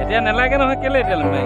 এতিয়া নেলাগে নহয় কেলে এতিয়া নাই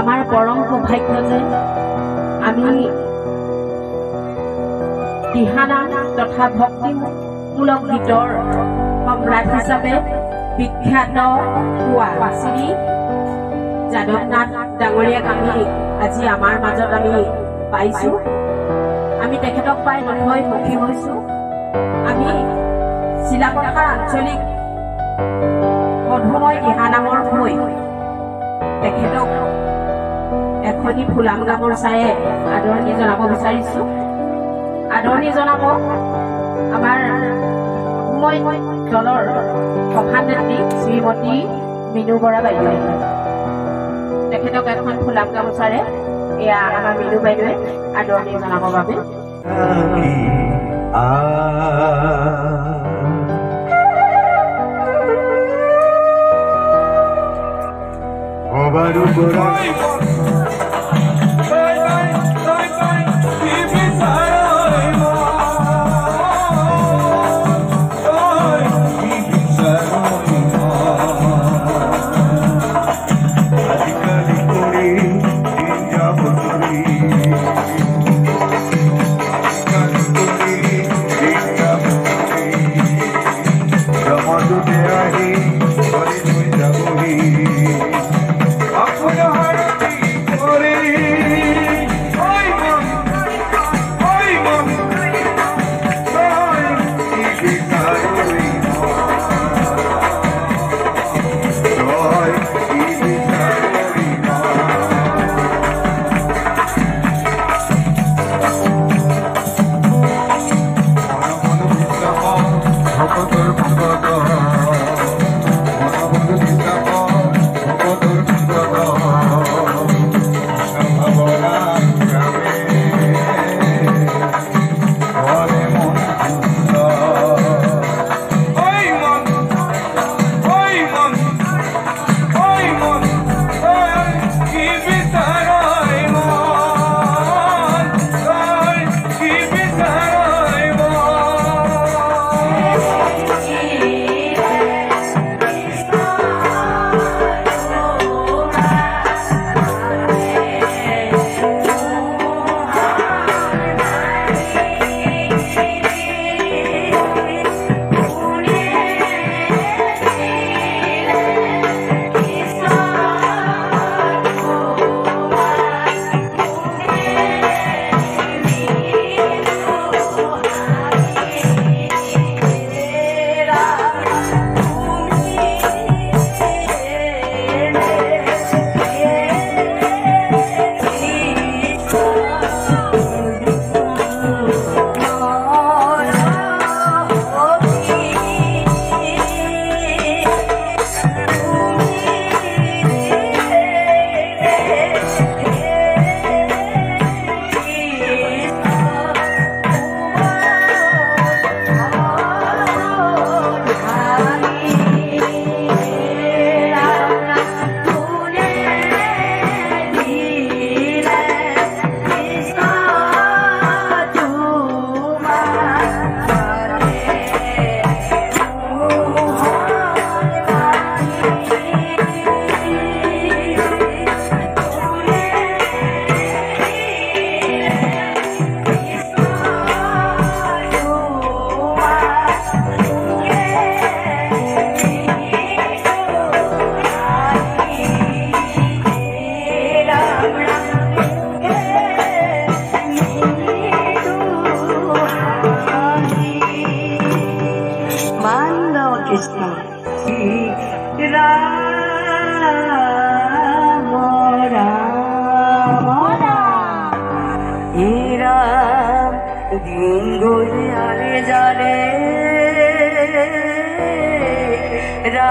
আমাৰ পৰম সৌভাগ্য যে আমি দিহানাম তথা ভক্তিমূলক গীতৰ সম্ৰাট হিচাপে বিখ্যাত হোৱা শ্ৰী যাদৱনাথ ডাঙৰীয়াক আমি আজি আমাৰ মাজত আমি পাইছো। আমি তেখেতক পাই নথৈ সুখী হৈছো। আমি চিলাপথাৰ আঞ্চলিক মধুময় দিহানামৰ হৈ তেখেতক এখনি ফুলাম গামোচাৰে আদৰণি জনাব বিচাৰিছো। আদৰণি জনাব আমাৰ মধুময় দলৰ সভানেত্ৰী শ্ৰীমতী মিনু বৰা বাইদেৱে। তেখেতক এখন ফুলাম গামোচাৰে এয়া আমাৰ মিনু বাইদেৱে আদৰণি জনাবৰ বাবে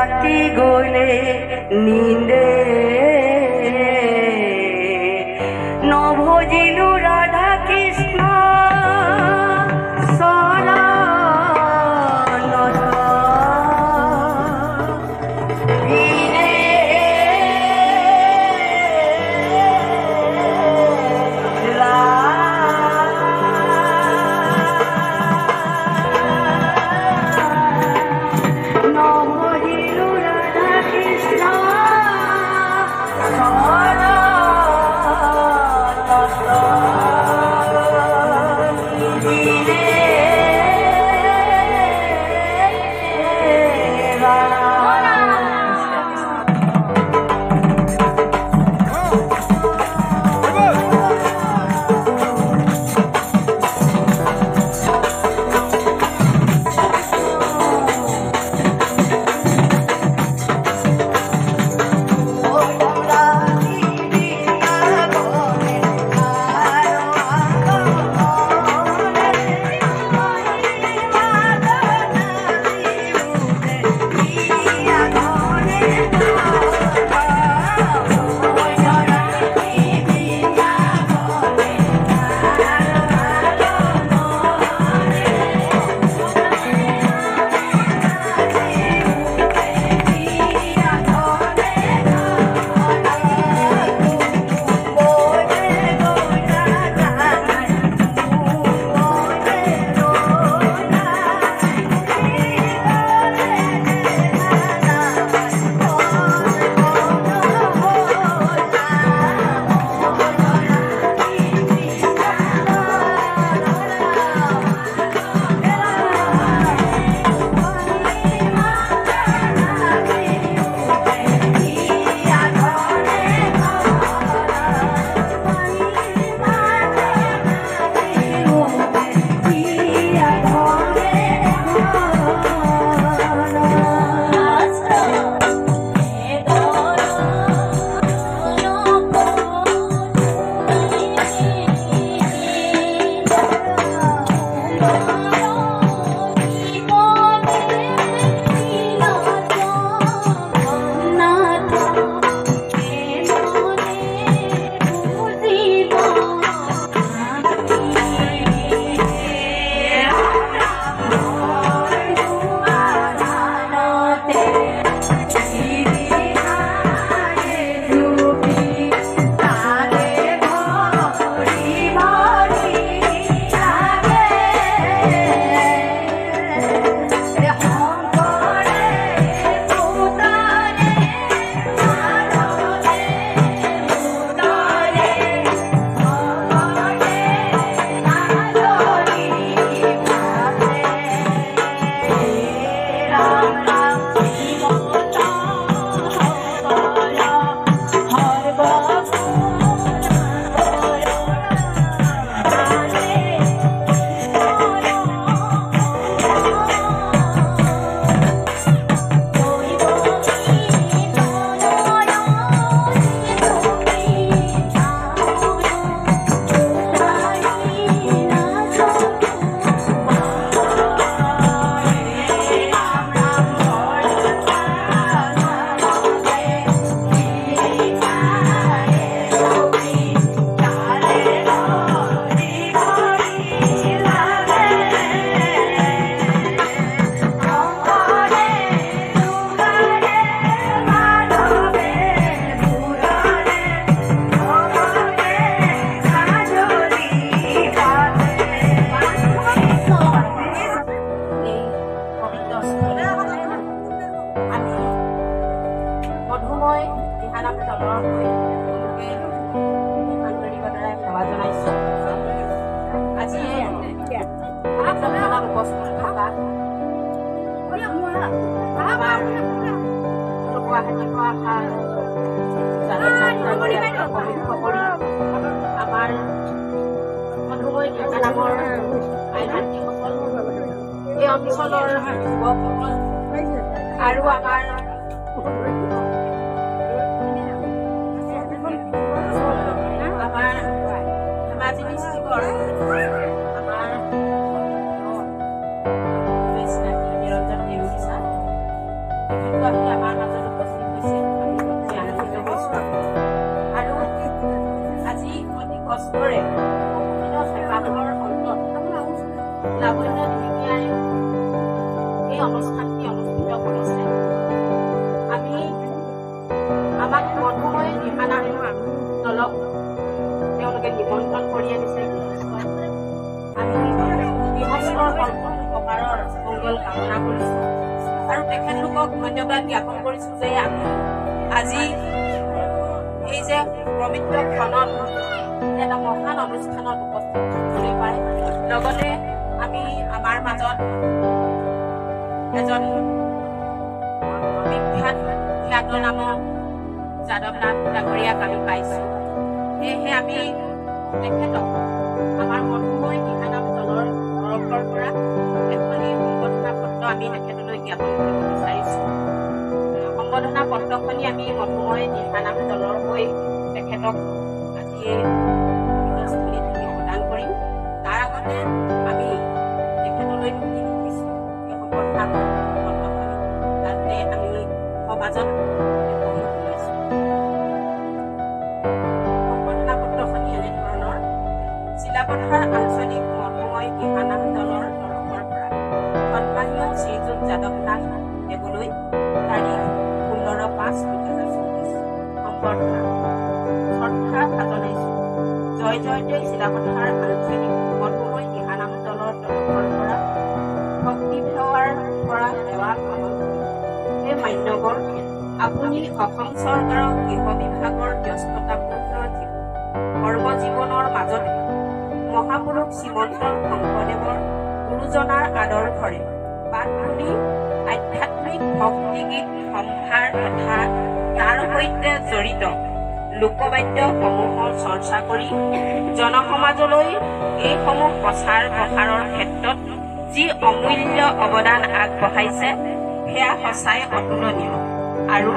ৰাতি গ'লে নিন্দে নভজিলো ৰাধা কৃষ্ণ Gracias. ধন্যবাদ জ্ঞাপন কৰিছোঁ যে আমি আজি এই যে পবিত্ৰ ক্ষণত এটা মহান অনুষ্ঠানত উপস্থিত হৈ পায় লগতে আমি আমাৰ মাজত এজন বিখ্যাত খ্যাতনাম যাদৱ নাথ ডাঙৰীয়াক আমি পাইছোঁ সেয়েহে আমি তেখেতক আমাৰ মধুময় দিহানাম দলৰ তৰফৰ পৰা এখনি সম্বৰ্ধনা পত্ৰ আমি তেখেতলৈ জ্ঞাপন কৰিব বিচাৰিছোঁ সম্বৰ্ধনা পত্ৰখনি আমি মধুময় দিহানাম দলৰ হৈ তেখেতক আজি স্থলীত আমি প্ৰদান কৰিম তাৰ আগতে আমি তেখেতলৈ লিখিছোঁ এই সম্বৰ্ধনা পত্ৰখনি তাতে আমি সমাজত সম্বৰ্ধনা পত্ৰখনি এনেধৰণৰ চিলাপথাৰ আঞ্চলিক মধুময় দিহানাম দলৰ তৰফৰ পৰা সন্মানীয় শ্ৰীযুত যাদৱ নাথ দেৱলৈ তাৰিখ 15/5/2024 সম্বৰ্ধনা শ্ৰদ্ধা জনাইছোঁ জয় জয়তে চিলাপথাৰ আঞ্চলিক মধুময় দিহানাম দলৰ তৰফৰ পৰা ভক্তি সেৱাৰ পৰা সেৱা আমন্ত্ৰণ এই মান্যবৰ আপুনি অসম চৰকাৰৰ গৃহ বিভাগৰ ব্যস্ততাপূৰ্ণ কৰ্মজীৱনৰ মাজতে মহাপুৰুষ শ্ৰীমন্ত শংকৰদেৱৰ গুৰুজনাৰ আদৰ্শৰে বাট তুলি আধ্যাত্মিক ভক্তিগীত সম্ভাৰ তথা তাৰ সৈতে জড়িত লোকবাদ্যসমূহৰ চৰ্চা কৰি জনসমাজলৈ এইসমূহ প্ৰচাৰ প্ৰসাৰৰ ক্ষেত্ৰত যি অমূল্য অৱদান আগবঢ়াইছে সেয়া সঁচাই অতুলনীয় আৰু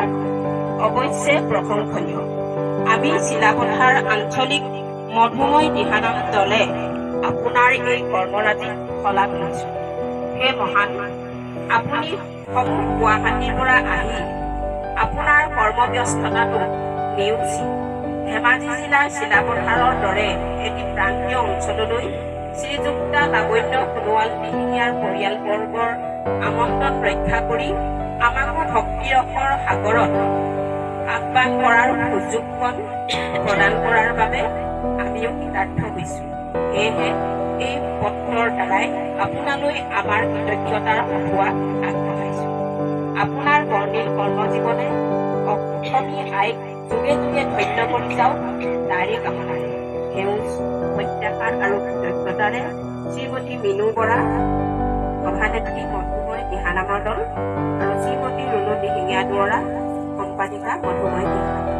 অৱশ্যে প্ৰশংসনীয় আমি চিলাপথাৰ আঞ্চলিক মধুময় দিহানাম দলে আপোনাৰ এই কৰ্মৰাজিক শলাগ লৈছোঁ হে মহান আপুনি সমূহ গুৱাহাটীৰ পৰা আহি আপোনাৰ কৰ্মব্যস্ততাটো নেওচি ধেমাজি জিলাৰ চিলাপথাৰৰ দৰে এটি প্ৰান্তীয় অঞ্চললৈ শ্ৰীযুক্তা লাৱণ্য সোণোৱাল দিহিঙীয়াৰ পৰিয়ালবৰ্গৰ আমন্ত্ৰণ ৰক্ষা কৰি আমাকো ভক্তিৰসৰ সাগৰত আহ্বান কৰাৰ সুযোগকণ প্ৰদান কৰাৰ বাবে আমিও কৃতাৰ্থ হৈছোঁ সেয়েহে এই পত্ৰৰ দ্বাৰাই আপোনালৈ আমাৰ কৃতজ্ঞতাৰ সঁফুৱা আগবঢ়াইছোঁ আপোনাৰ বৰ্ণিল কৰ্মজীৱনে অসমী আইক যুগে যুগে ধন্য কৰি যাওক তাৰে কামনাৰে সেউজ প্ৰত্যাশাৰ আৰু কৃতজ্ঞতাৰে শ্ৰীমতী মিনু বৰা সভানেত্ৰী মধুময় দিহানামৰ দল আৰু শ্ৰীমতী ৰুণু দিহিঙীয়া দুৱৰা সম্পাদিকা মধুময় দিহানাম